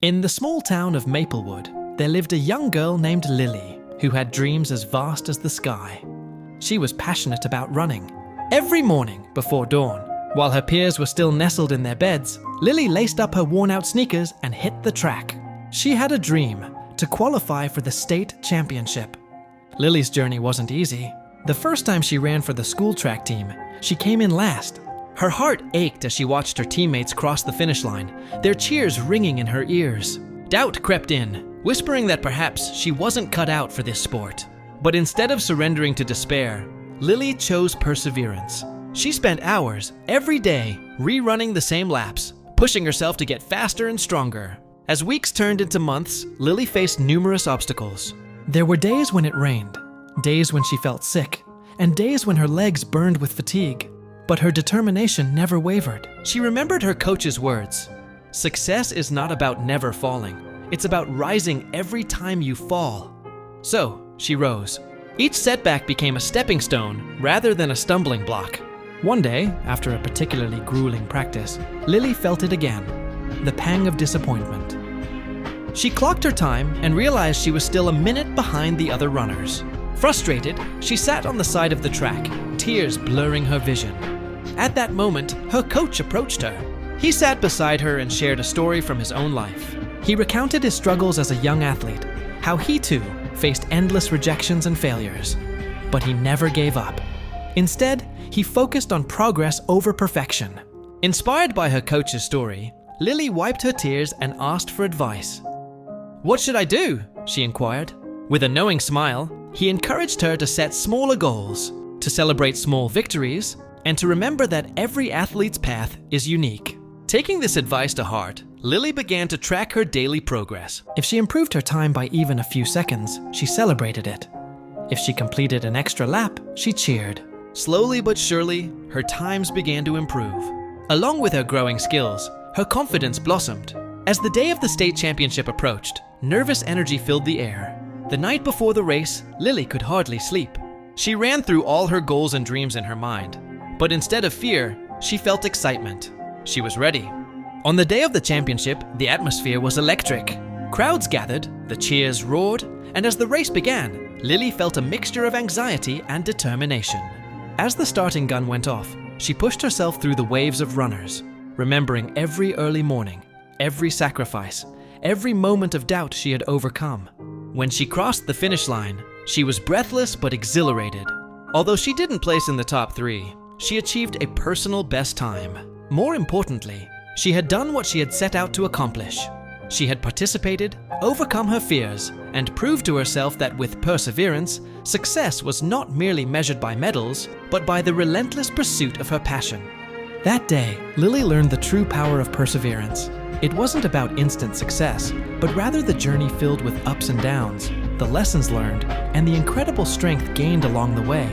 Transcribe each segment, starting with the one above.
In the small town of Maplewood, there lived a young girl named Lily who had dreams as vast as the sky. She was passionate about running. Every morning before dawn, while her peers were still nestled in their beds, Lily laced up her worn-out sneakers and hit the track. She had a dream to qualify for the state championship. Lily's journey wasn't easy. The first time she ran for the school track team, she came in last. Her heart ached as she watched her teammates cross the finish line, their cheers ringing in her ears. Doubt crept in, whispering that perhaps she wasn't cut out for this sport. But instead of surrendering to despair, Lily chose perseverance. She spent hours every day rerunning the same laps, pushing herself to get faster and stronger. As weeks turned into months, Lily faced numerous obstacles. There were days when it rained, days when she felt sick, and days when her legs burned with fatigue. But her determination never wavered. She remembered her coach's words. Success is not about never falling. It's about rising every time you fall. So, she rose. Each setback became a stepping stone rather than a stumbling block. One day, after a particularly grueling practice, Lily felt it again, the pang of disappointment. She clocked her time and realized she was still a minute behind the other runners. Frustrated, she sat on the side of the track, tears blurring her vision. At that moment, her coach approached her. He sat beside her and shared a story from his own life. He recounted his struggles as a young athlete, how he too faced endless rejections and failures. But he never gave up. Instead, he focused on progress over perfection. Inspired by her coach's story, Lily wiped her tears and asked for advice. "What should I do?" she inquired. With a knowing smile, he encouraged her to set smaller goals, to celebrate small victories, and to remember that every athlete's path is unique. Taking this advice to heart, Lily began to track her daily progress. If she improved her time by even a few seconds, she celebrated it. If she completed an extra lap, she cheered. Slowly but surely, her times began to improve. Along with her growing skills, her confidence blossomed. As the day of the state championship approached, nervous energy filled the air. The night before the race, Lily could hardly sleep. She ran through all her goals and dreams in her mind. But instead of fear, she felt excitement. She was ready. On the day of the championship, the atmosphere was electric. Crowds gathered, the cheers roared, and as the race began, Lily felt a mixture of anxiety and determination. As the starting gun went off, she pushed herself through the waves of runners, remembering every early morning, every sacrifice, every moment of doubt she had overcome. When she crossed the finish line, she was breathless but exhilarated. Although she didn't place in the top 3, she achieved a personal best time. More importantly, she had done what she had set out to accomplish. She had participated, overcome her fears, and proved to herself that with perseverance, success was not merely measured by medals, but by the relentless pursuit of her passion. That day, Lily learned the true power of perseverance. It wasn't about instant success, but rather the journey filled with ups and downs, the lessons learned, and the incredible strength gained along the way.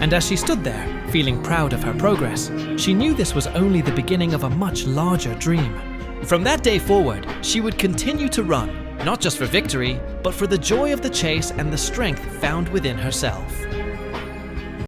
And as she stood there, feeling proud of her progress, she knew this was only the beginning of a much larger dream. From that day forward, she would continue to run, not just for victory, but for the joy of the chase and the strength found within herself.